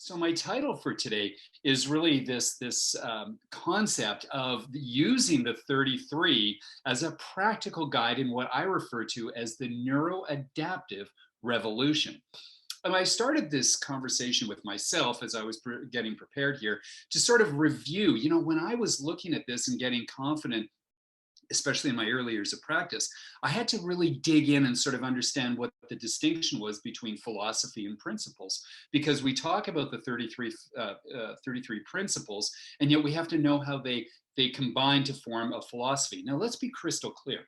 So my title for today is really this concept of using the 33 as a practical guide in what I refer to as the neuro-adaptive revolution. And I started this conversation with myself as I was getting prepared here to sort of review, when I was looking at this and getting confident, especially in my early years of practice, I had to really dig in and sort of understand what the distinction was between philosophy and principles, because we talk about the 33 principles, and yet we have to know how they combine to form a philosophy. Now, let's be crystal clear.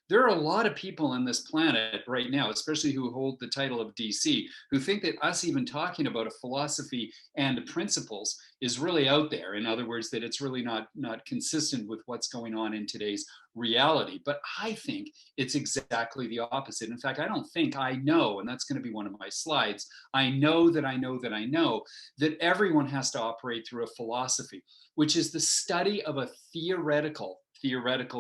There are a lot of people on this planet right now, especially who hold the title of DC, who think that us even talking about a philosophy and principles is really out there. In other words, that it's really not consistent with what's going on in today's reality. But I think it's exactly the opposite. In fact, I don't think I know, and that's going to be one of my slides. I know that I know that I know that everyone has to operate through a philosophy, which is the study of a theoretical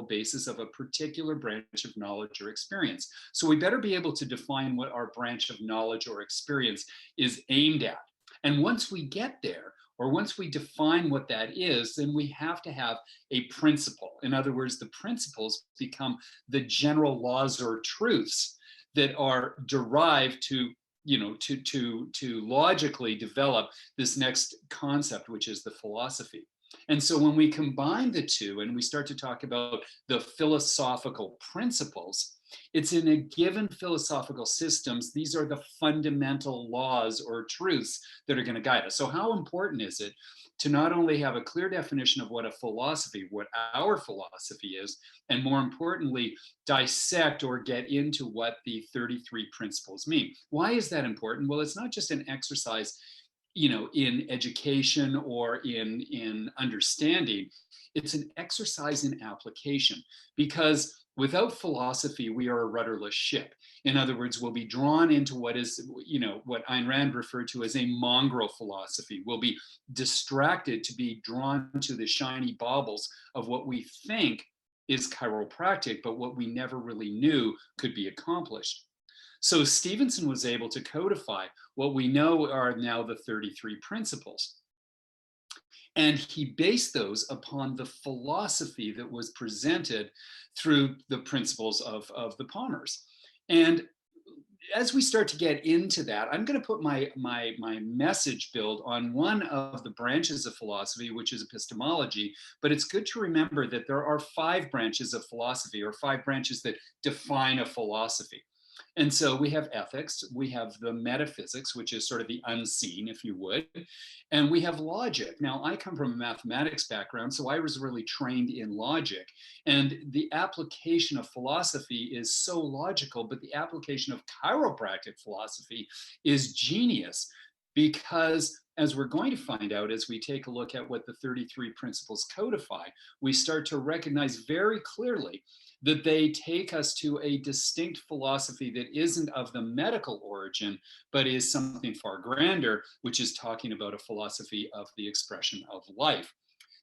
basis of a particular branch of knowledge or experience. So we better be able to define what our branch of knowledge or experience is aimed at. And once we get there, or once we define what that is, then we have to have a principle. In other words, the principles become the general laws or truths that are derived to logically develop this next concept, which is the philosophy. And so when we combine the two and we start to talk about the philosophical principles, it's in a given philosophical systems, these are the fundamental laws or truths that are going to guide us. So how important is it to not only have a clear definition of what our philosophy is, and more importantly, dissect or get into what the 33 principles mean? Why is that important? Well, it's not just an exercise in education or in understanding. It's an exercise in application, because without philosophy, we are a rudderless ship. In other words, we'll be drawn into what Ayn Rand referred to as a mongrel philosophy. We'll be distracted to be drawn to the shiny baubles of what we think is chiropractic, but what we never really knew could be accomplished. So Stevenson was able to codify what we know are now the 33 principles. And he based those upon the philosophy that was presented through the principles of the Palmers. And as we start to get into that, I'm going to put my message build on one of the branches of philosophy, which is epistemology. But it's good to remember that there are 5 branches of philosophy, or 5 branches that define a philosophy. And so we have ethics, we have the metaphysics, which is sort of the unseen, if you would, and we have logic. Now, I come from a mathematics background, so I was really trained in logic. And the application of philosophy is so logical, but the application of chiropractic philosophy is genius, because as we're going to find out as we take a look at what the 33 principles codify, we start to recognize very clearly that they take us to a distinct philosophy that isn't of the medical origin, but is something far grander, which is talking about a philosophy of the expression of life.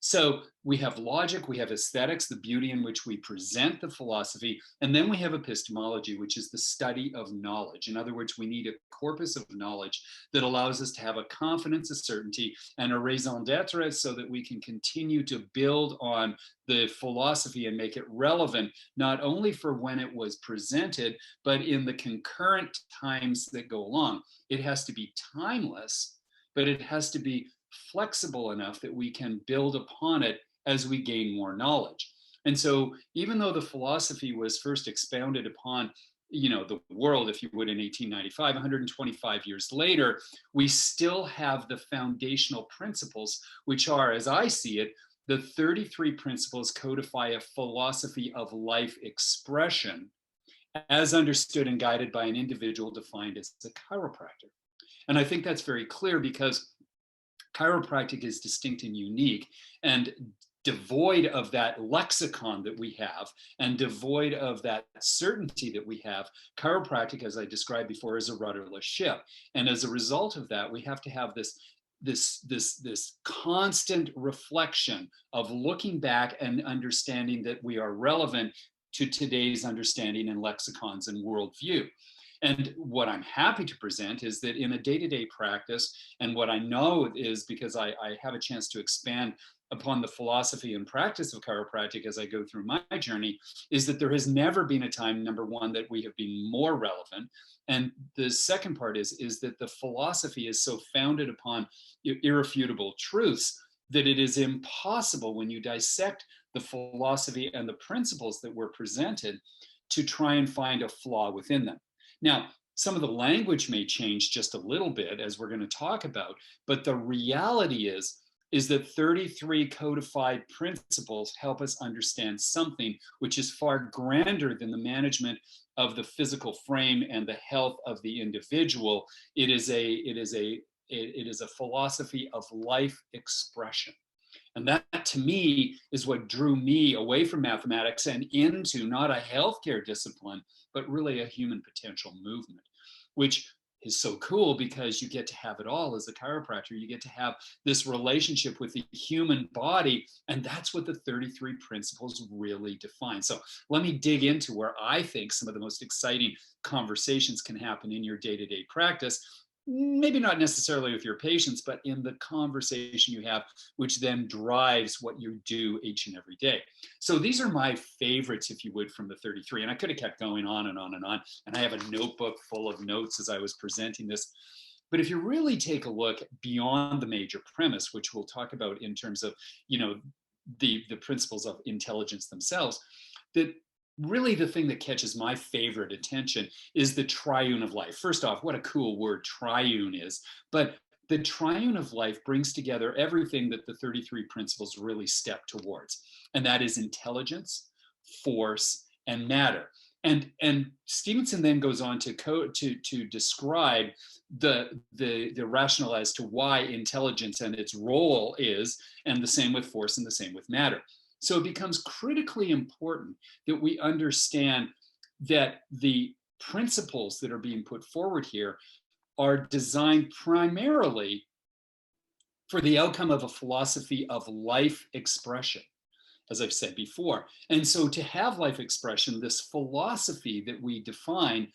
So we have logic, we have aesthetics, the beauty in which we present the philosophy, and then we have epistemology, which is the study of knowledge. In other words, we need a corpus of knowledge that allows us to have a confidence, a certainty, and a raison d'etre, so that we can continue to build on the philosophy and make it relevant, not only for when it was presented, but in the concurrent times that go along. It has to be timeless, but it has to be flexible enough that we can build upon it as we gain more knowledge. And so even though the philosophy was first expounded upon the world, if you would, in 1895, 125 years later, we still have the foundational principles, which are, as I see it, the 33 principles codify a philosophy of life expression as understood and guided by an individual defined as a chiropractor. And I think that's very clear, because chiropractic is distinct and unique, and devoid of that lexicon that we have, and devoid of that certainty that we have. Chiropractic, as I described before, is a rudderless ship. And as a result of that, we have to have this constant reflection of looking back and understanding that we are relevant to today's understanding and lexicons and worldview. And what I'm happy to present is that in a day-to-day practice, and what I know is because I have a chance to expand upon the philosophy and practice of chiropractic as I go through my journey, is that there has never been a time, number one, that we have been more relevant. And the second part is that the philosophy is so founded upon irrefutable truths that it is impossible when you dissect the philosophy and the principles that were presented to try and find a flaw within them. Now, some of the language may change just a little bit as we're going to talk about, but the reality is that 33 codified principles help us understand something which is far grander than the management of the physical frame and the health of the individual. It is a philosophy of life expression. And that to me is what drew me away from mathematics and into not a healthcare discipline, but really a human potential movement, which is so cool because you get to have it all as a chiropractor. You get to have this relationship with the human body. And that's what the 33 principles really define. So let me dig into where I think some of the most exciting conversations can happen in your day-to-day practice. Maybe not necessarily with your patients, but in the conversation you have, which then drives what you do each and every day. So these are my favorites, if you would, from the 33. And I could have kept going on and on and on. And I have a notebook full of notes as I was presenting this. But if you really take a look beyond the major premise, which we'll talk about in terms of, the principles of intelligence themselves, that really the thing that catches my favorite attention is the triune of life. First off, what a cool word triune is. But the triune of life brings together everything that the 33 principles really step towards. And that is intelligence, force, and matter. And Stevenson then goes on to describe the rationale as to why intelligence and its role is, and the same with force and the same with matter. So it becomes critically important that we understand that the principles that are being put forward here are designed primarily for the outcome of a philosophy of life expression, as I've said before. And so to have life expression, this philosophy that we define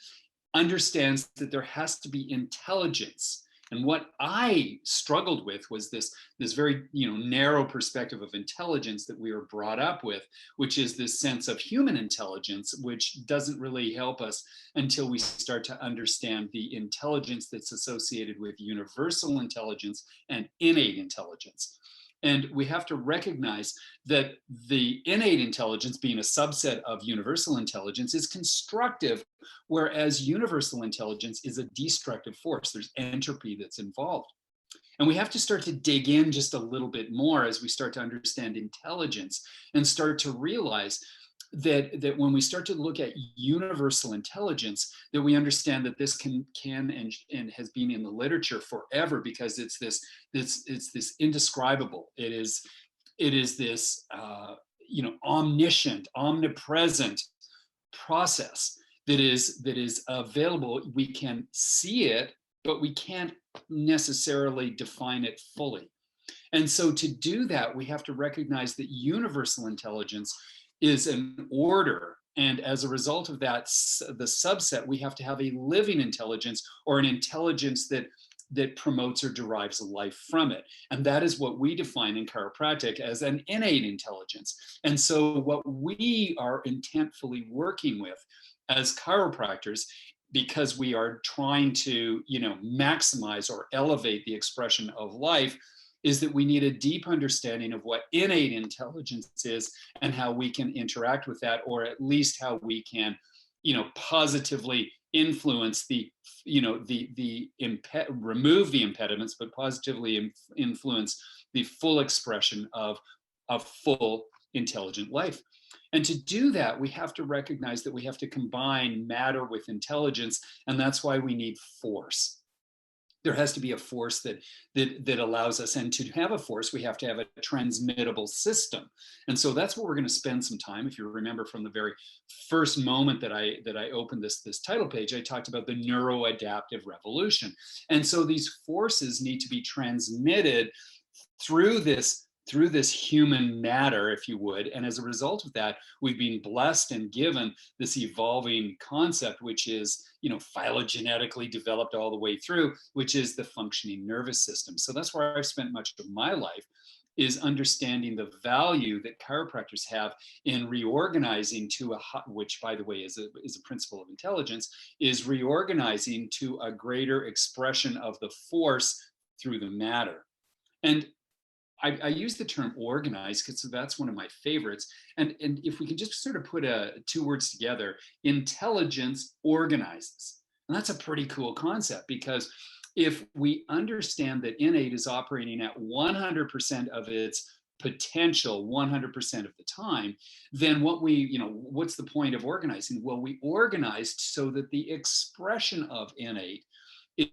understands that there has to be intelligence. And what I struggled with was this very narrow perspective of intelligence that we were brought up with, which is this sense of human intelligence, which doesn't really help us until we start to understand the intelligence that's associated with universal intelligence and innate intelligence. And we have to recognize that the innate intelligence, being a subset of universal intelligence, is constructive, whereas universal intelligence is a destructive force. There's entropy that's involved. And we have to start to dig in just a little bit more as we start to understand intelligence and start to realize that when we start to look at universal intelligence, that we understand that this can and has been in the literature forever, because it's this indescribable. It is this omniscient, omnipresent process that is available. We can see it, but we can't necessarily define it fully. And so to do that, we have to recognize that universal intelligence is an order. And as a result of that, the subset, we have to have a living intelligence, or an intelligence that promotes or derives life from it. And that is what we define in chiropractic as an innate intelligence. And so what we are intentfully working with as chiropractors, because we are trying to maximize or elevate the expression of life, is that we need a deep understanding of what innate intelligence is and how we can interact with that, or at least how we can, positively influence remove the impediments, but positively influence the full expression of a full intelligent life. And to do that, we have to recognize that we have to combine matter with intelligence, and that's why we need force. There has to be a force that allows us, and to have a force, we have to have a transmittable system. And so that's what we're going to spend some time. If you remember from the very first moment that I opened this title page, I talked about the neuro-adaptive revolution. And so these forces need to be transmitted through this through this human matter, if you would. And as a result of that, we've been blessed and given this evolving concept, which is, phylogenetically developed all the way through, which is the functioning nervous system. So that's where I've spent much of my life, is understanding the value that chiropractors have in reorganizing to which by the way is a principle of intelligence, is reorganizing to a greater expression of the force through the matter. And I use the term organize because that's one of my favorites. And if we can just sort of put two words together, intelligence organizes. And that's a pretty cool concept, because if we understand that innate is operating at 100% of its potential 100% of the time, then what's the point of organizing? Well, we organized so that the expression of innate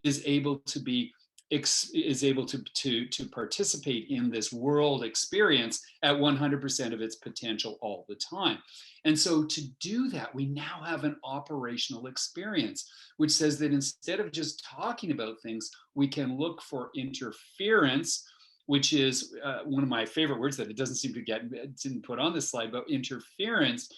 is able to be to participate in this world experience at 100% of its potential all the time. And so to do that, we now have an operational experience, which says that instead of just talking about things, we can look for interference, which is one of my favorite words that it doesn't seem to didn't put on this slide, but interference,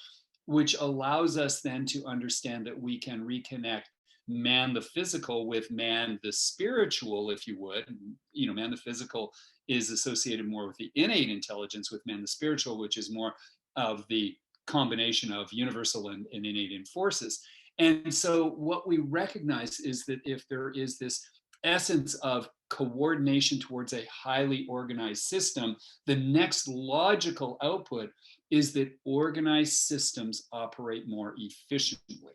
which allows us then to understand that we can reconnect man the physical with man the spiritual, if you would. Man the physical is associated more with the innate intelligence, with man the spiritual, which is more of the combination of universal and innate forces. And so what we recognize is that if there is this essence of coordination towards a highly organized system, the next logical output is that organized systems operate more efficiently.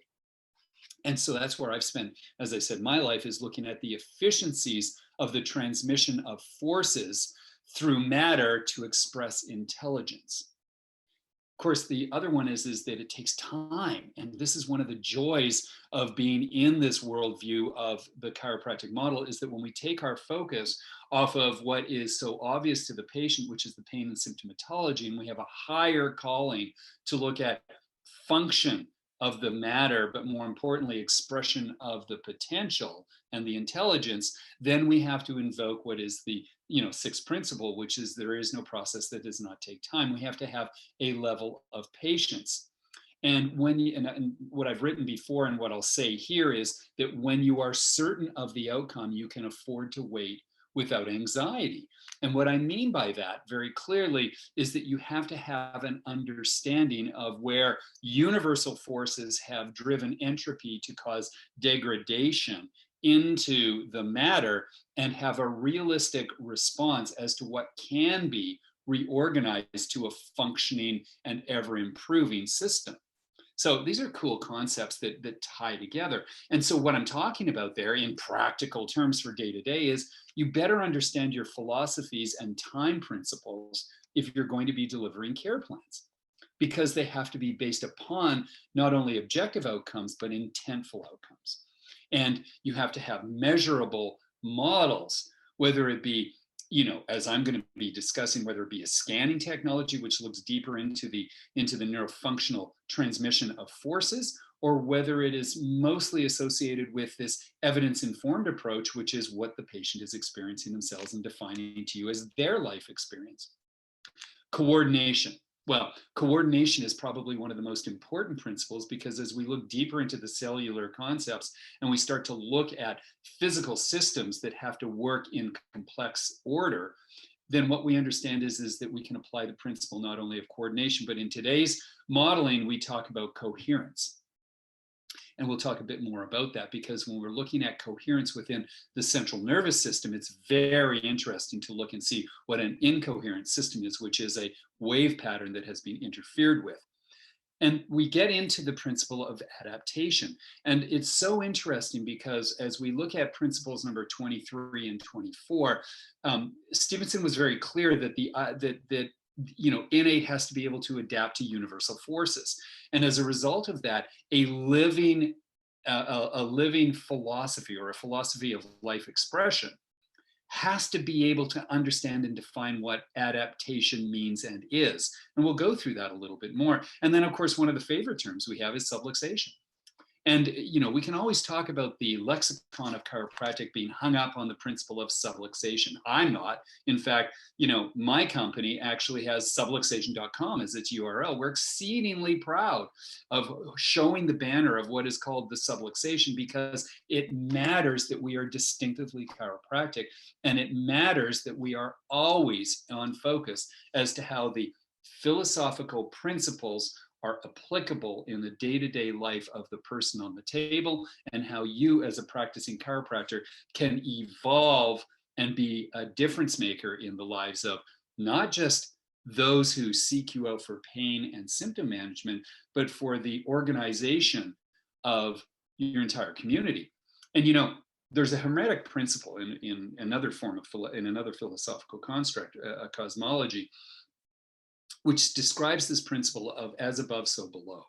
And so that's where I've spent, as I said, my life is looking at the efficiencies of the transmission of forces through matter to express intelligence. Of course, the other one is that it takes time. And this is one of the joys of being in this worldview of the chiropractic model, is that when we take our focus off of what is so obvious to the patient, which is the pain and symptomatology, and we have a higher calling to look at function of the matter, but more importantly, expression of the potential and the intelligence, then we have to invoke what is the sixth principle, which is there is no process that does not take time. We have to have a level of patience. And and what I've written before and what I'll say here is that when you are certain of the outcome, you can afford to wait without anxiety. And what I mean by that very clearly is that you have to have an understanding of where universal forces have driven entropy to cause degradation into the matter, and have a realistic response as to what can be reorganized to a functioning and ever improving system. So these are cool concepts that tie together. And so what I'm talking about there in practical terms for day to day is you better understand your philosophies and time principles if you're going to be delivering care plans, because they have to be based upon not only objective outcomes, but intentful outcomes. And you have to have measurable models, whether it be, as I'm going to be discussing, whether it be a scanning technology, which looks deeper into the neurofunctional transmission of forces, or whether it is mostly associated with this evidence-informed approach, which is what the patient is experiencing themselves and defining to you as their life experience. Coordination. Well, coordination is probably one of the most important principles, because as we look deeper into the cellular concepts and we start to look at physical systems that have to work in complex order, then what we understand is that we can apply the principle not only of coordination, but in today's modeling, we talk about coherence. And we'll talk a bit more about that, because when we're looking at coherence within the central nervous system, it's very interesting to look and see what an incoherent system is, which is a wave pattern that has been interfered with. And we get into the principle of adaptation. And it's so interesting because as we look at principles number 23 and 24, Stevenson was very clear that innate has to be able to adapt to universal forces. And as a result of that, a living philosophy, or a philosophy of life expression, has to be able to understand and define what adaptation means and is. And we'll go through that a little bit more. And then, of course, one of the favorite terms we have is subluxation. And, you know, we can always talk about the lexicon of chiropractic being hung up on the principle of subluxation. I'm not. In fact, you know, my company actually has subluxation.com as its URL. We're exceedingly proud of showing the banner of what is called the subluxation, because it matters that we are distinctively chiropractic, and it matters that we are always on focus as to how the philosophical principles are applicable in the day-to-day life of the person on the table, and how you as a practicing chiropractor can evolve and be a difference maker in the lives of not just those who seek you out for pain and symptom management, but for the organization of your entire community. And you know, there's a hermetic principle in another form of in another philosophical construct, a cosmology, which describes this principle of as above, so below.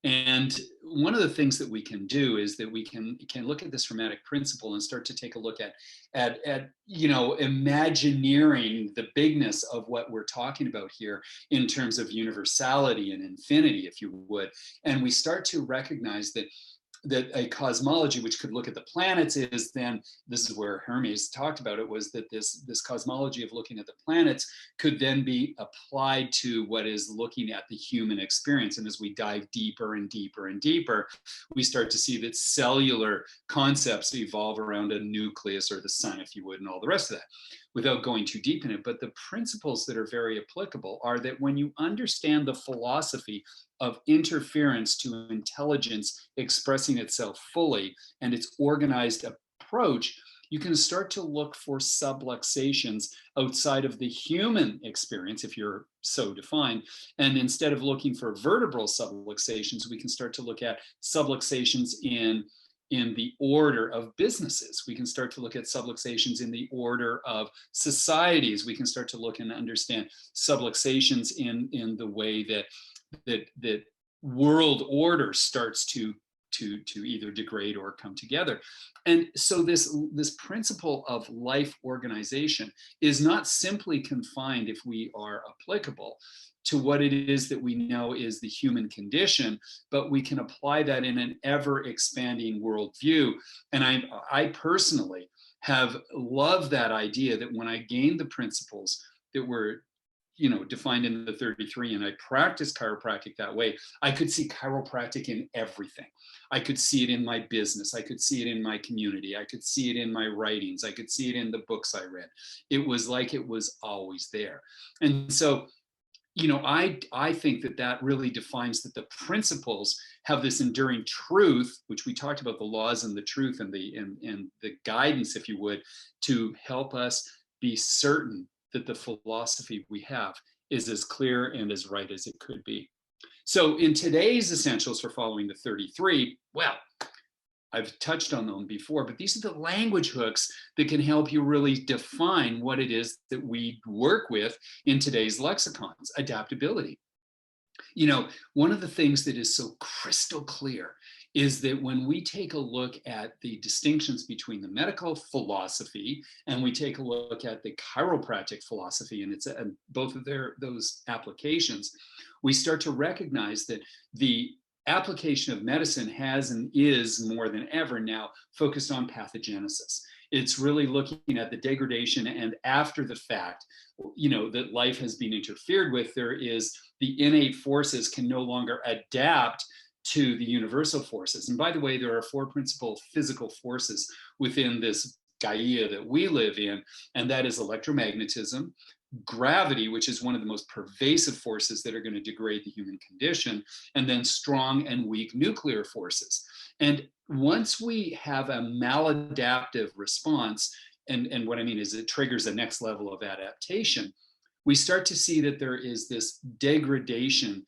And one of the things that we can do is that we can look at this hermetic principle and start to take a look at you know, imagineering the bigness of what we're talking about here in terms of universality and infinity, if you would. And we start to recognize that a cosmology which could look at the planets is then, this is where Hermes talked about it, was that this cosmology of looking at the planets could then be applied to what is looking at the human experience. And as we dive deeper and deeper and deeper, we start to see that cellular concepts evolve around a nucleus, or the sun, if you would, and all the rest of that, without going too deep in it. But the principles that are very applicable are that when you understand the philosophy of interference to intelligence expressing itself fully and its organized approach, you can start to look for subluxations outside of the human experience, if you're so defined. And instead of looking for vertebral subluxations, we can start to look at subluxations in the order of businesses. We can start to look at subluxations in the order of societies. We can start to look and understand subluxations in the way that world order starts to either degrade or come together. And so this principle of life organization is not simply confined, if we are applicable, to what it is that we know is the human condition, but we can apply that in an ever expanding worldview. And I personally have loved that idea that when I gained the principles that were, you know, defined in the 33, and I practiced chiropractic that way, I could see chiropractic in everything. I could see it in my business. I could see it in my community. I could see it in my writings. I could see it in the books I read. It was like it was always there. And so, you know, I think that really defines that the principles have this enduring truth, which we talked about, the laws and the truth and the guidance, if you would, to help us be certain that the philosophy we have is as clear and as right as it could be. So in today's essentials for following the 33, well, I've touched on them before, but these are the language hooks that can help you really define what it is that we work with in today's lexicons. Adaptability. You know, one of the things that is so crystal clear is that when we take a look at the distinctions between the medical philosophy and we take a look at the chiropractic philosophy and both of those applications, we start to recognize that the application of medicine has and is more than ever now focused on pathogenesis. It's really looking at the degradation and after the fact, you know, that life has been interfered with. There is the innate forces can no longer adapt to the universal forces. And by the way, there are 4 principal physical forces within this Gaia that we live in, and that is electromagnetism, gravity, which is one of the most pervasive forces that are going to degrade the human condition, and then strong and weak nuclear forces. And once we have a maladaptive response, and what I mean is it triggers a next level of adaptation, we start to see that there is this degradation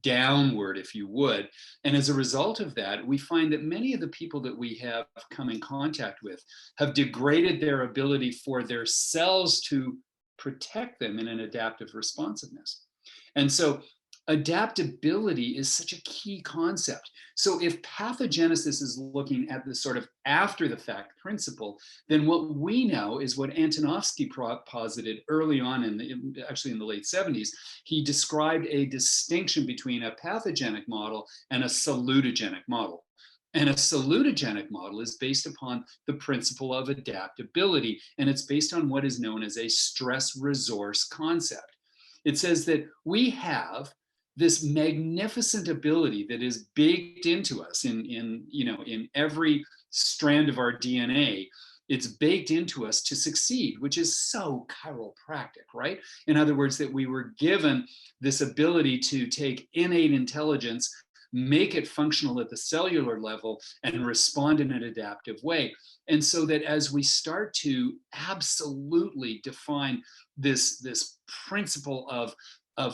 downward, if you would. And as a result of that, we find that many of the people that we have come in contact with have degraded their ability for their cells to protect them in an adaptive responsiveness. And so adaptability is such a key concept. So if pathogenesis is looking at the sort of after the fact principle, then what we know is what Antonovsky posited early on actually in the late 70s. He described a distinction between a pathogenic model and a salutogenic model. And a salutogenic model is based upon the principle of adaptability, and it's based on what is known as a stress resource concept. It says that we have this magnificent ability that is baked into us in every strand of our DNA. It's baked into us to succeed, which is so chiropractic, right? In other words, that we were given this ability to take innate intelligence, make it functional at the cellular level, and respond in an adaptive way. And so that as we start to absolutely define this principle of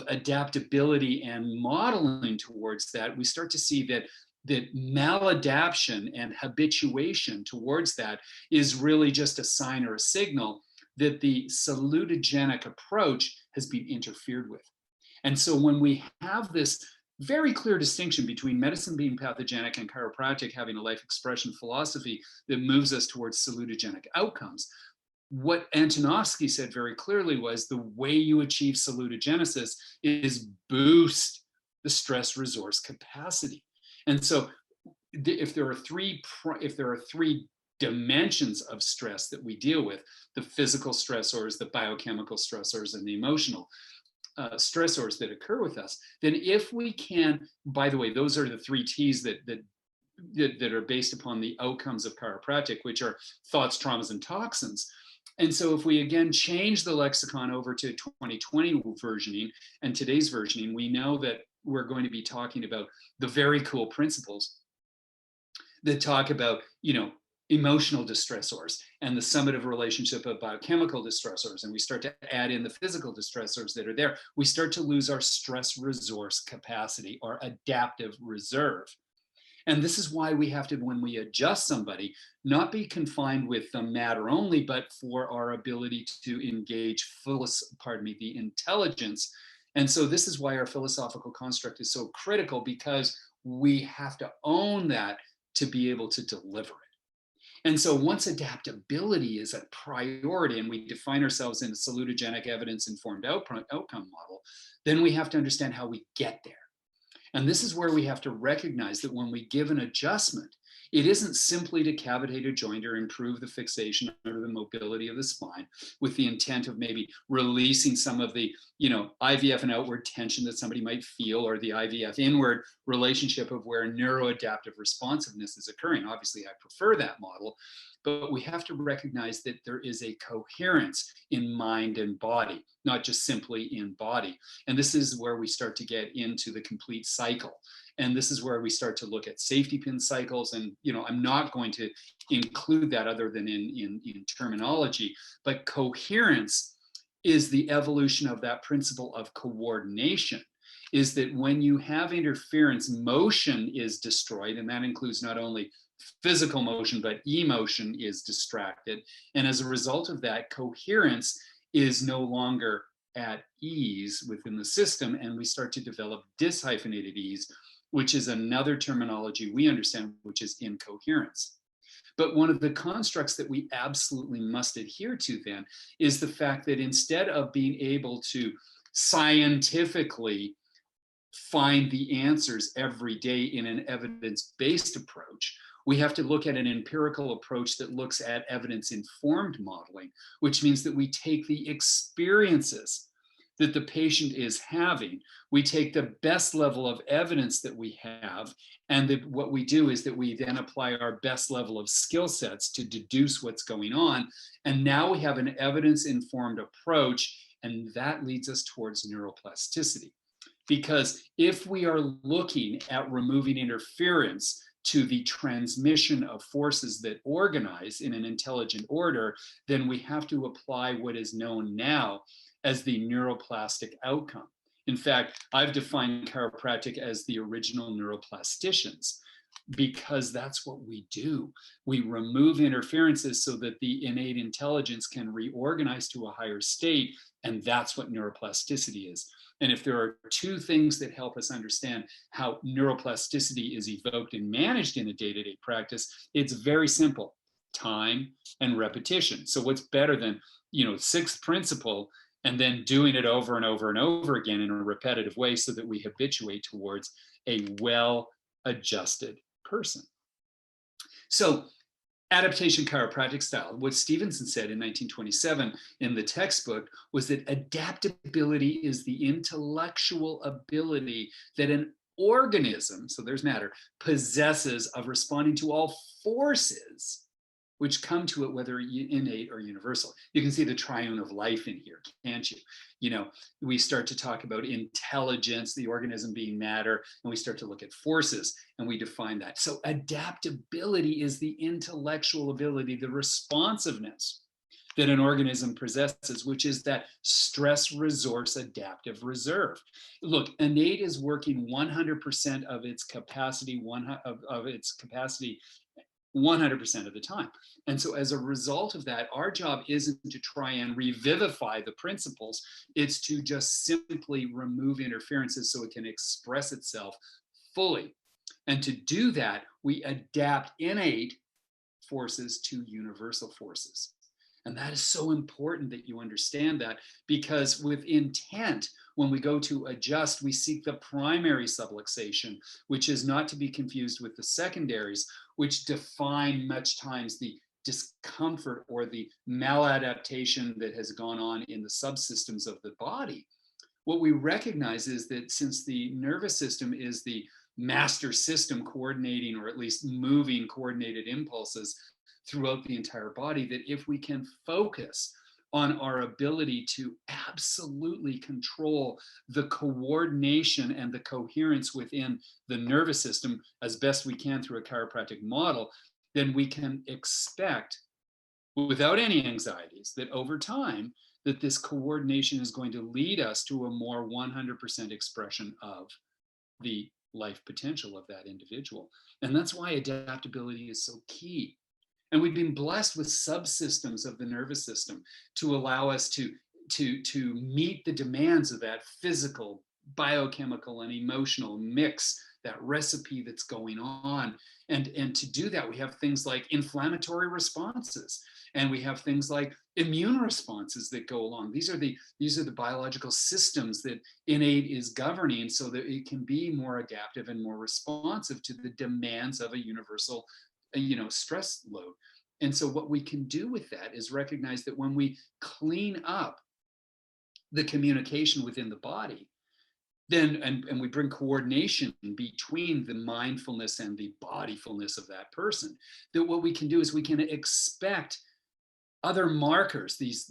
adaptability and modeling towards that, we start to see that maladaption and habituation towards that is really just a sign or a signal that the salutogenic approach has been interfered with. And so when we have this very clear distinction between medicine being pathogenic and chiropractic having a life expression philosophy that moves us towards salutogenic outcomes, what Antonovsky said very clearly was the way you achieve salutogenesis is boost the stress resource capacity. And so if there are three dimensions of stress that we deal with, the physical stressors, the biochemical stressors, and the emotional stressors that occur with us, then if we can, by the way, those are the three T's that are based upon the outcomes of chiropractic, which are thoughts, traumas, and toxins. And so if we again change the lexicon over to 2020 versioning and today's versioning, we know that we're going to be talking about the very cool principles that talk about, emotional distressors and the summative relationship of biochemical distressors, and we start to add in the physical distressors that are there, we start to lose our stress resource capacity, our adaptive reserve. And this is why we have to, when we adjust somebody, not be confined with the matter only, but for our ability to engage the intelligence. And so this is why our philosophical construct is so critical, because we have to own that to be able to deliver it. And so once adaptability is a priority and we define ourselves in a salutogenic evidence-informed outcome model, then we have to understand how we get there. And this is where we have to recognize that when we give an adjustment, it isn't simply to cavitate a joint or improve the fixation or the mobility of the spine with the intent of maybe releasing some of the, IVF and outward tension that somebody might feel, or the IVF inward relationship of where neuroadaptive responsiveness is occurring. Obviously, I prefer that model, but we have to recognize that there is a coherence in mind and body, not just simply in body. And this is where we start to get into the complete cycle. And this is where we start to look at safety pin cycles. And, I'm not going to include that other than in terminology, but coherence is the evolution of that principle of coordination. Is that when you have interference, motion is destroyed, and that includes not only physical motion, but emotion is distracted. And as a result of that, coherence is no longer at ease within the system, and we start to develop dyshyphenated ease, which is another terminology we understand, which is incoherence. But one of the constructs that we absolutely must adhere to then is the fact that instead of being able to scientifically find the answers every day in an evidence-based approach, we have to look at an empirical approach that looks at evidence-informed modeling, which means that we take the experiences that the patient is having, we take the best level of evidence that we have, and what we do is that we then apply our best level of skill sets to deduce what's going on. And now we have an evidence-informed approach, and that leads us towards neuroplasticity. Because if we are looking at removing interference to the transmission of forces that organize in an intelligent order, then we have to apply what is known now as the neuroplastic outcome. In fact, I've defined chiropractic as the original neuroplasticians, because that's what we do. We remove interferences so that the innate intelligence can reorganize to a higher state, and that's what neuroplasticity is. And if there are two things that help us understand how neuroplasticity is evoked and managed in a day-to-day practice, it's very simple: time and repetition. So what's better than, sixth principle and then doing it over and over and over again in a repetitive way so that we habituate towards a well-adjusted person? So adaptation chiropractic style, what Stevenson said in 1927 in the textbook was that adaptability is the intellectual ability that an organism, so there's matter, possesses of responding to all forces which come to it, whether innate or universal. You can see the triune of life in here, can't you? You know, we start to talk about intelligence, the organism being matter, and we start to look at forces and we define that. So adaptability is the intellectual ability, the responsiveness that an organism possesses, which is that stress resource adaptive reserve. Look, innate is working 100% of its capacity, of its capacity 100% of the time. And so as a result of that, our job isn't to try and revivify the principles, it's to just simply remove interferences so it can express itself fully. And to do that, we adapt innate forces to universal forces. And that is so important that you understand that, because with intent, when we go to adjust, we seek the primary subluxation, which is not to be confused with the secondaries, which define much times the discomfort or the maladaptation that has gone on in the subsystems of the body. What we recognize is that since the nervous system is the master system coordinating, or at least moving coordinated impulses throughout the entire body, that if we can focus on our ability to absolutely control the coordination and the coherence within the nervous system as best we can through a chiropractic model, then we can expect, without any anxieties, that over time, that this coordination is going to lead us to a more 100% expression of the life potential of that individual. And that's why adaptability is so key. And we've been blessed with subsystems of the nervous system to allow us to meet the demands of that physical, biochemical, and emotional mix, that recipe that's going on. And to do that, we have things like inflammatory responses, and we have things like immune responses that go along. These are the biological systems that innate is governing, so that it can be more adaptive and more responsive to the demands of a universal stress load. And so what we can do with that is recognize that when we clean up the communication within the body, then and we bring coordination between the mindfulness and the bodyfulness of that person, that what we can do is we can expect other markers, these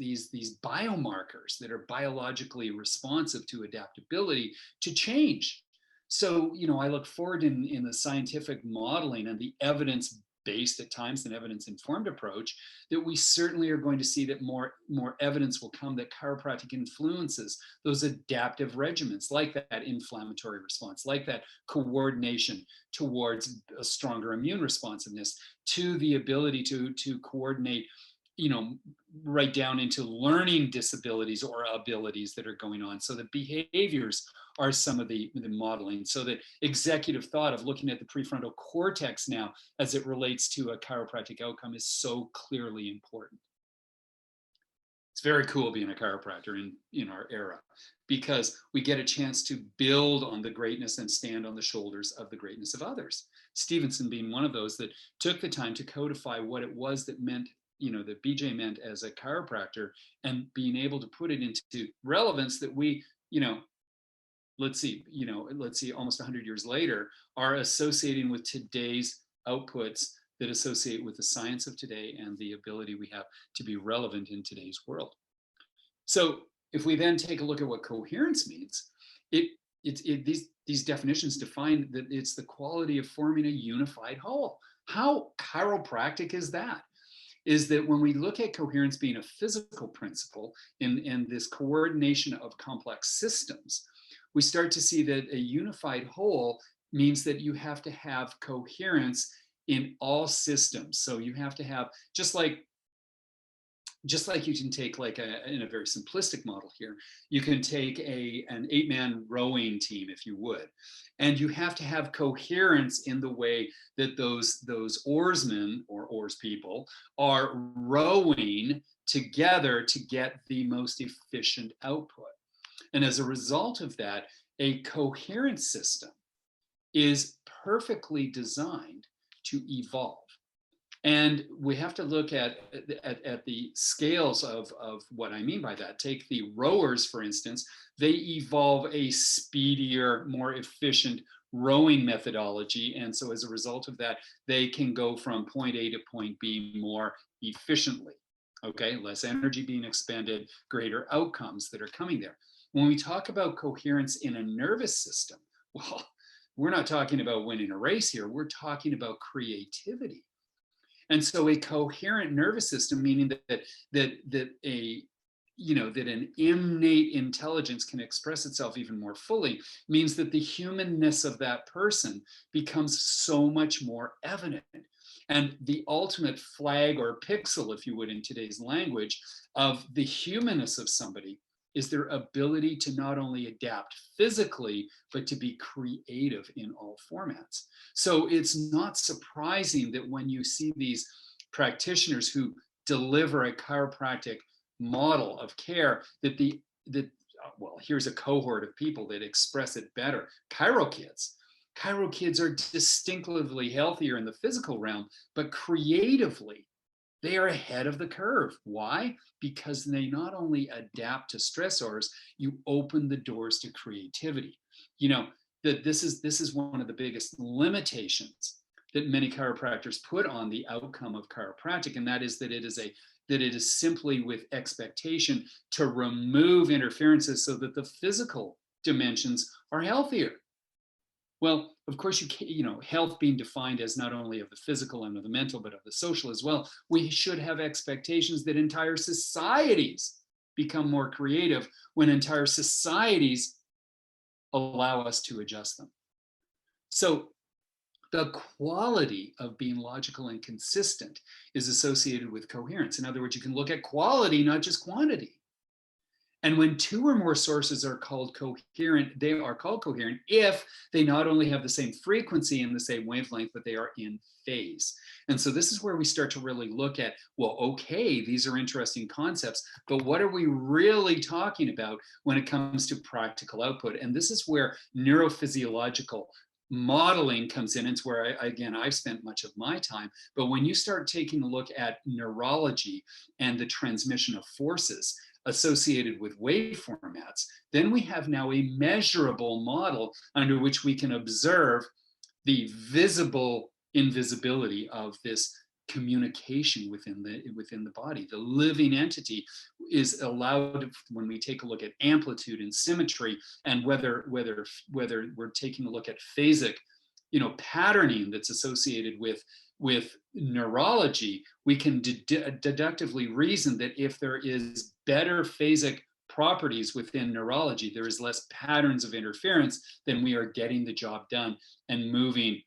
biomarkers that are biologically responsive to adaptability, to change. So, I look forward in the scientific modeling and the evidence-based at times and evidence-informed approach, that we certainly are going to see that more evidence will come that chiropractic influences those adaptive regimens, like that inflammatory response, like that coordination towards a stronger immune responsiveness, to the ability to coordinate, right down into learning disabilities or abilities that are going on. So the behaviors are some of the modeling. So that executive thought of looking at the prefrontal cortex now as it relates to a chiropractic outcome is so clearly important. It's very cool being a chiropractor in our era, because we get a chance to build on the greatness and stand on the shoulders of the greatness of others. Stevenson being one of those that took the time to codify what it was that meant, that BJ meant as a chiropractor, and being able to put it into relevance that we, let's see, almost 100 years later, are associating with today's outputs that associate with the science of today and the ability we have to be relevant in today's world. So if we then take a look at what coherence means, these definitions define that it's the quality of forming a unified whole. How chiropractic is that? Is that when we look at coherence being a physical principle in this coordination of complex systems, we start to see that a unified whole means that you have to have coherence in all systems. So you have to have, just like you can take, like in a very simplistic model here, you can take an 8-man rowing team, if you would, and you have to have coherence in the way that those oarsmen or oars people are rowing together to get the most efficient output. And as a result of that, a coherent system is perfectly designed to evolve. And we have to look at the scales of what I mean by that. Take the rowers, for instance, they evolve a speedier, more efficient rowing methodology. And so as a result of that, they can go from point A to point B more efficiently. Okay, less energy being expended, greater outcomes that are coming there. When we talk about coherence in a nervous system, well, we're not talking about winning a race here. We're talking about creativity. And so a coherent nervous system, meaning that an innate intelligence can express itself even more fully, means that the humanness of that person becomes so much more evident. And the ultimate flag or pixel, if you would, in today's language, of the humanness of somebody is their ability to not only adapt physically, but to be creative in all formats. So it's not surprising that when you see these practitioners who deliver a chiropractic model of care, well, here's a cohort of people that express it better. Chiro kids are distinctively healthier in the physical realm, but creatively, they are ahead of the curve. Why? Because they not only adapt to stressors, you open the doors to creativity. You know, that this is one of the biggest limitations that many chiropractors put on the outcome of chiropractic, and that is that it is simply with expectation to remove interferences so that the physical dimensions are healthier. Well, of course, health being defined as not only of the physical and of the mental, but of the social as well. We should have expectations that entire societies become more creative when entire societies allow us to adjust them. So the quality of being logical and consistent is associated with coherence. In other words, you can look at quality, not just quantity. And when two or more sources are called coherent, they are called coherent if they not only have the same frequency and the same wavelength, but they are in phase. And so this is where we start to really look at, well, okay, these are interesting concepts, but what are we really talking about when it comes to practical output? And this is where neurophysiological modeling comes in. It's where, I've spent much of my time. But when you start taking a look at neurology and the transmission of forces associated with wave formats, then we have now a measurable model under which we can observe the visible invisibility of this communication within the body. The living entity is allowed, when we take a look at amplitude and symmetry, and whether we're taking a look at phasic, patterning that's associated with neurology, we can deductively reason that if there is better phasic properties within neurology, there is less patterns of interference, then we are getting the job done and moving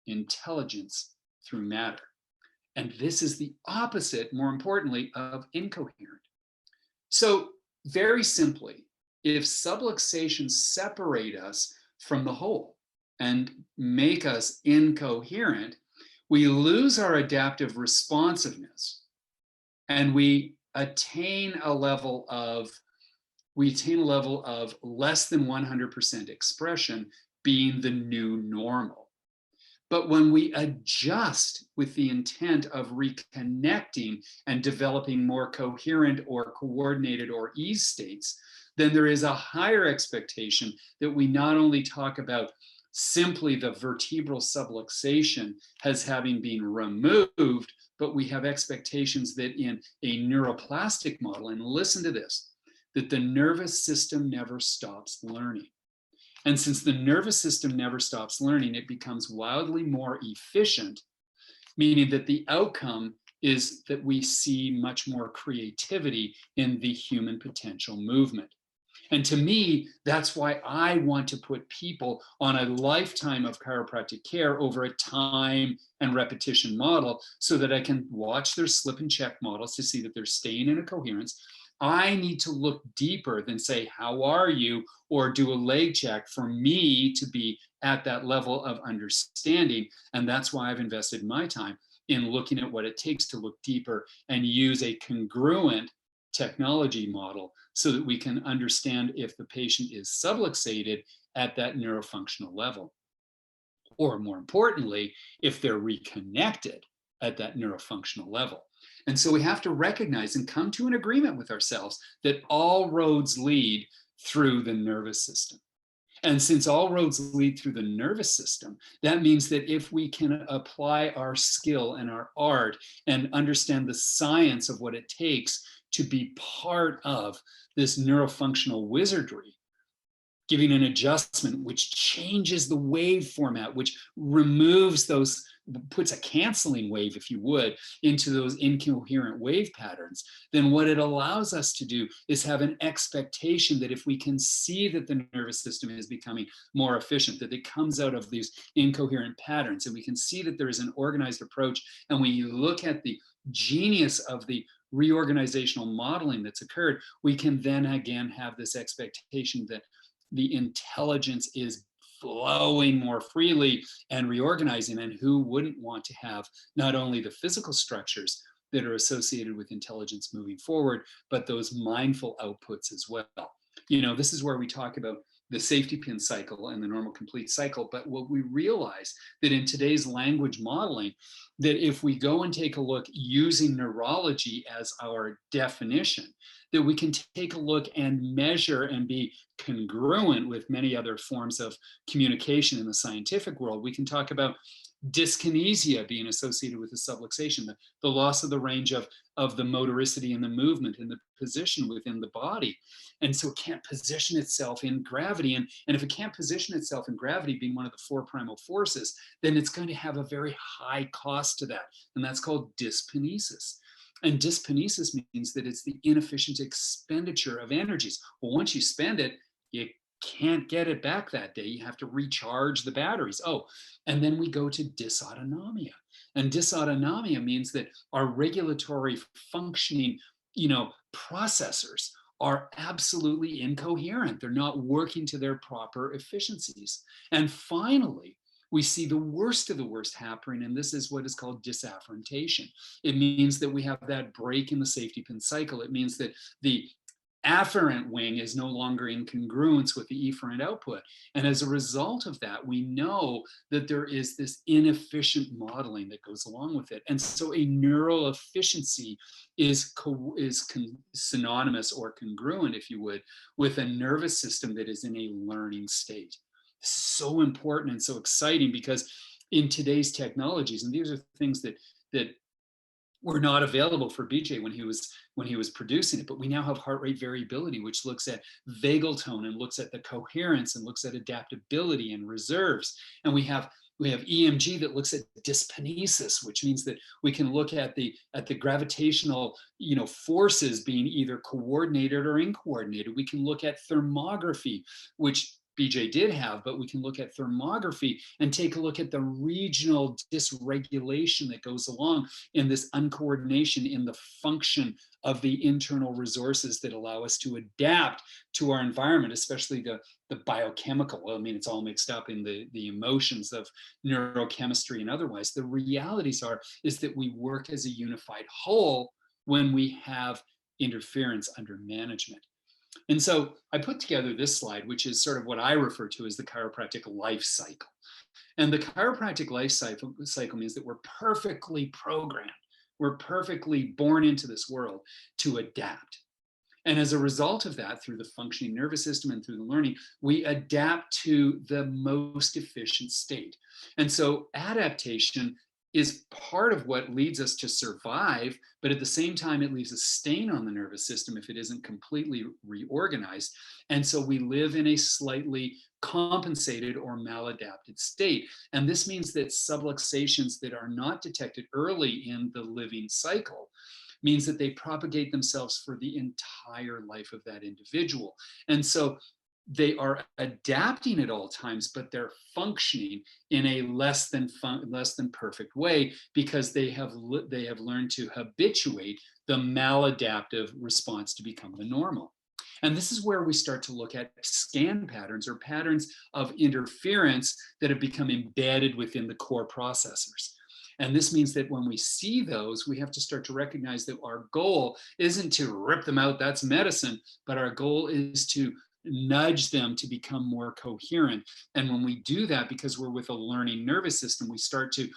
intelligence through matter. And this is the opposite, more importantly, of incoherent. So very simply, if subluxations separate us from the whole and make us incoherent, we lose our adaptive responsiveness, and we attain a level of less than 100% expression being the new normal. But when we adjust with the intent of reconnecting and developing more coherent or coordinated or ease states, then there is a higher expectation that we not only talk about simply the vertebral subluxation as having been removed, but we have expectations that in a neuroplastic model, and listen to this, that the nervous system never stops learning. And since the nervous system never stops learning, it becomes wildly more efficient, meaning that the outcome is that we see much more creativity in the human potential movement. And to me, that's why I want to put people on a lifetime of chiropractic care over a time and repetition model so that I can watch their slip and check models to see that they're staying in a coherence. I need to look deeper than say, how are you? Or do a leg check for me to be at that level of understanding. And that's why I've invested my time in looking at what it takes to look deeper and use a congruent technology model so that we can understand if the patient is subluxated at that neurofunctional level. Or more importantly, if they're reconnected at that neurofunctional level. And so we have to recognize and come to an agreement with ourselves that all roads lead through the nervous system. And since all roads lead through the nervous system, that means that if we can apply our skill and our art and understand the science of what it takes to be part of this neurofunctional wizardry, giving an adjustment which changes the wave format, which removes those, puts a canceling wave, if you would, into those incoherent wave patterns, then what it allows us to do is have an expectation that if we can see that the nervous system is becoming more efficient, that it comes out of these incoherent patterns, and we can see that there is an organized approach, and we look at the genius of the reorganizational modeling that's occurred, we can then again have this expectation that the intelligence is flowing more freely and reorganizing. And who wouldn't want to have not only the physical structures that are associated with intelligence moving forward, but those mindful outputs as well? You know, this is where we talk about the safety pin cycle and the normal complete cycle. But what we realize that in today's language modeling, that if we go and take a look using neurology as our definition, that we can take a look and measure and be congruent with many other forms of communication in the scientific world. We can talk about dyskinesia being associated with the subluxation, the loss of the range of the motoricity and the movement and the position within the body. And so it can't position itself in gravity. And if it can't position itself in gravity, being one of the four primal forces, then it's going to have a very high cost to that. And that's called dyskinesis. And dyskinesis means that it's the inefficient expenditure of energies. Well, once you spend it, you can't get it back that day. You have to recharge the batteries. Oh, and then we go to dysautonomia. And dysautonomia means that our regulatory functioning, processors are absolutely incoherent. They're not working to their proper efficiencies. And finally, we see the worst of the worst happening, and this is what is called disafferentation. It means that we have that break in the safety pin cycle. It means that the afferent wing is no longer in congruence with the efferent output. And as a result of that, we know that there is this inefficient modeling that goes along with it. And so a neural efficiency is synonymous or congruent, if you would, with a nervous system that is in a learning state. So important and so exciting, because in today's technologies, and these are things that were not available for BJ when he was producing it, but we now have heart rate variability, which looks at vagal tone and looks at the coherence and looks at adaptability and reserves. And we have EMG that looks at dyskinesis, which means that we can look at the gravitational forces being either coordinated or incoordinated. We can look at thermography, which BJ did have, but we can look at thermography and take a look at the regional dysregulation that goes along in this uncoordination in the function of the internal resources that allow us to adapt to our environment, especially the biochemical. Well, I mean, it's all mixed up in the emotions of neurochemistry and otherwise. The realities is that we work as a unified whole when we have interference under management. And so I put together this slide, which is sort of what I refer to as the chiropractic life cycle. And the chiropractic life cycle means that we're perfectly programmed. We're perfectly born into this world to adapt. And as a result of that, through the functioning nervous system and through the learning, we adapt to the most efficient state. And so adaptation is part of what leads us to survive, but at the same time, it leaves a stain on the nervous system if it isn't completely reorganized. And so we live in a slightly compensated or maladapted state. And this means that subluxations that are not detected early in the living cycle means that they propagate themselves for the entire life of that individual. And so they are adapting at all times, but they're functioning in a less than perfect way, because they have learned to habituate the maladaptive response to become the normal. And this is where we start to look at scan patterns, or patterns of interference that have become embedded within the core processors. And this means that when we see those, we have to start to recognize that our goal isn't to rip them out, that's medicine, but our goal is to nudge them to become more coherent. And when we do that, because we're with a learning nervous system, we start to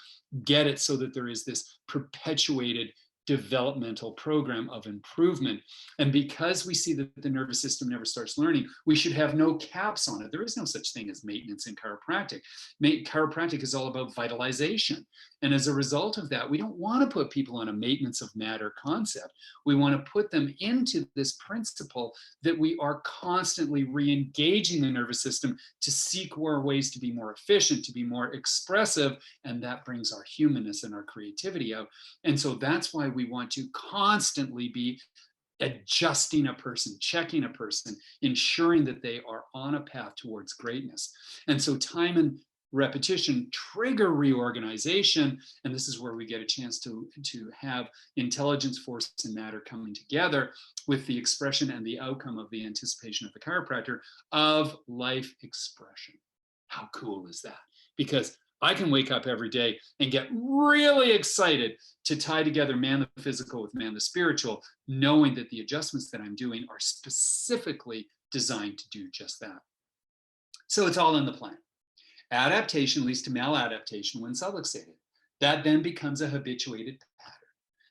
get it so that there is this perpetuated developmental program of improvement. And because we see that the nervous system never starts learning, we should have no caps on it. There is no such thing as maintenance in chiropractic. Chiropractic is all about vitalization. And as a result of that, we don't want to put people on a maintenance of matter concept. We want to put them into this principle that we are constantly re-engaging the nervous system to seek more ways to be more efficient, to be more expressive, and that brings our humanness and our creativity out. And so that's why we want to constantly be adjusting a person, checking a person, ensuring that they are on a path towards greatness. And so time and repetition trigger reorganization, and this is where we get a chance to have intelligence, force, and matter coming together with the expression and the outcome of the anticipation of the chiropractor of life expression. How cool is that? Because I can wake up every day and get really excited to tie together man the physical with man the spiritual, knowing that the adjustments that I'm doing are specifically designed to do just that. So it's all in the plan. Adaptation leads to maladaptation when subluxated. That then becomes a habituated pattern.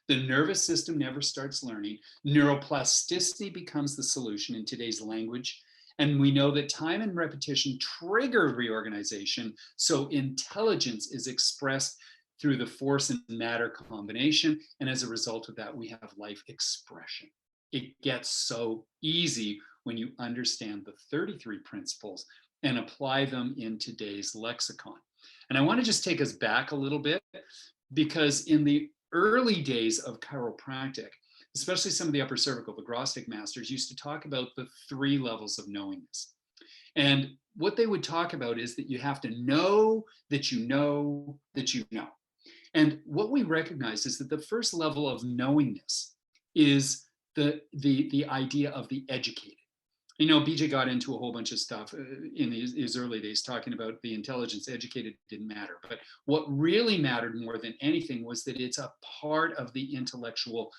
The nervous system never starts learning. Neuroplasticity becomes the solution in today's language. And we know that time and repetition trigger reorganization. So intelligence is expressed through the force and matter combination. And as a result of that, we have life expression. It gets so easy when you understand the 33 principles and apply them in today's lexicon. And I want to just take us back a little bit, because in the early days of chiropractic, especially some of the upper cervical, the Grostic masters used to talk about the 3 levels of knowingness. And what they would talk about is that you have to know that you know that you know. And what we recognize is that the first level of knowingness is the idea of the educated. You know, BJ got into a whole bunch of stuff in his early days talking about the intelligence. Educated didn't matter. But what really mattered more than anything was that it's a part of the intellectual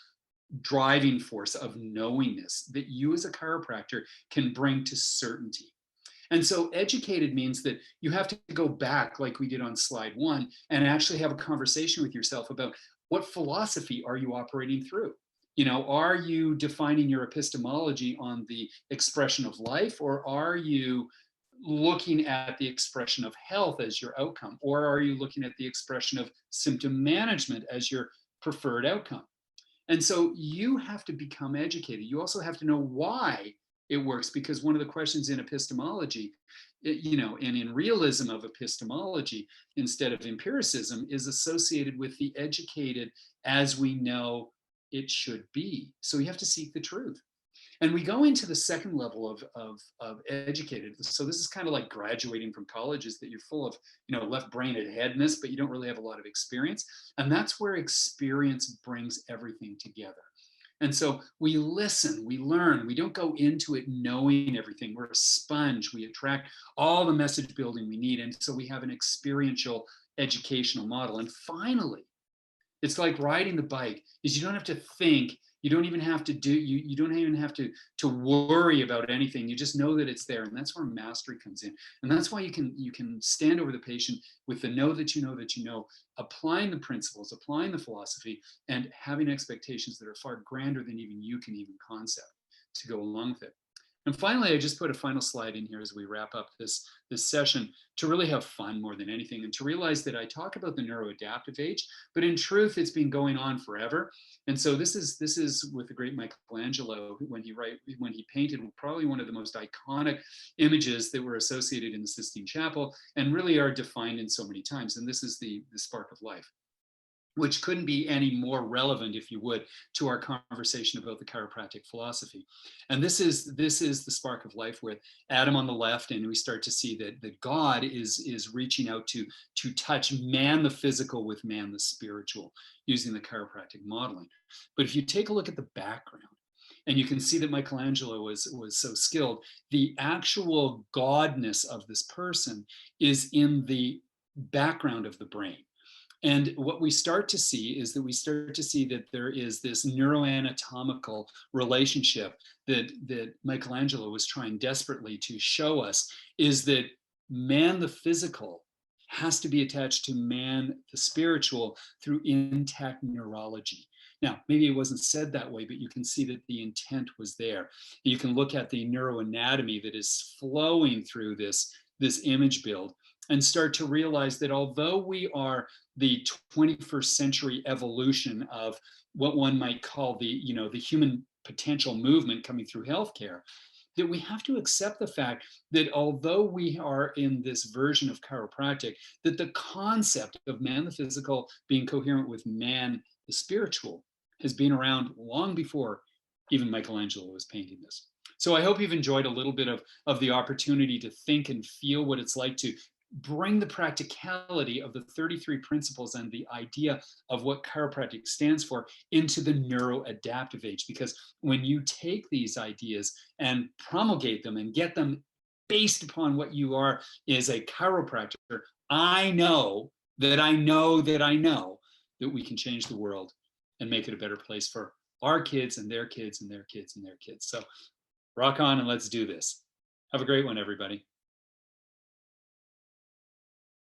driving force of knowingness that you as a chiropractor can bring to certainty. And so educated means that you have to go back, like we did on slide 1, and actually have a conversation with yourself about what philosophy are you operating through. You know, are you defining your epistemology on the expression of life, or are you looking at the expression of health as your outcome, or are you looking at the expression of symptom management as your preferred outcome? And so you have to become educated. You also have to know why it works, because one of the questions in epistemology, you know, and in realism of epistemology instead of empiricism, is associated with the educated as we know it should be. So you have to seek the truth. And we go into the second level of educated. So this is kind of like graduating from college, is that you're full of, you know, left brain and headness, but you don't really have a lot of experience. And that's where experience brings everything together. And so we listen, we learn, we don't go into it knowing everything. We're a sponge. We attract all the message building we need. And so we have an experiential educational model. And finally, it's like riding the bike, is you don't have to think. You don't even have to you don't even have to worry about anything. You just know that it's there. And that's where mastery comes in. And that's why you can stand over the patient with the know that you know that you know, applying the principles, applying the philosophy, and having expectations that are far grander than even you can even concept to go along with it. And finally, I just put a final slide in here as we wrap up this session to really have fun more than anything, and to realize that I talk about the neuroadaptive age, but in truth, it's been going on forever. And so this is with the great Michelangelo, when he painted probably one of the most iconic images that were associated in the Sistine Chapel and really are defined in so many times. And this is the spark of life, which couldn't be any more relevant, if you would, to our conversation about the chiropractic philosophy. And this is the spark of life with Adam on the left, and we start to see that God is reaching out to touch man the physical with man the spiritual, using the chiropractic modeling. But if you take a look at the background, and you can see that Michelangelo was so skilled, the actual godness of this person is in the background of the brain. And what we start to see is that there is this neuroanatomical relationship that Michelangelo was trying desperately to show us, is that man the physical has to be attached to man the spiritual through intact neurology. Now, maybe it wasn't said that way, but you can see that the intent was there. You can look at the neuroanatomy that is flowing through this image build and start to realize that although we are the 21st century evolution of what one might call the human potential movement coming through healthcare, that we have to accept the fact that although we are in this version of chiropractic, that the concept of man the physical being coherent with man the spiritual has been around long before even Michelangelo was painting this. So I hope you've enjoyed a little bit of the opportunity to think and feel what it's like to bring the practicality of the 33 principles and the idea of what chiropractic stands for into the neuro-adaptive age. Because when you take these ideas and promulgate them and get them based upon what you are as a chiropractor, I know that I know that I know that we can change the world and make it a better place for our kids and their kids and their kids and their kids. So rock on and let's do this. Have a great one, everybody.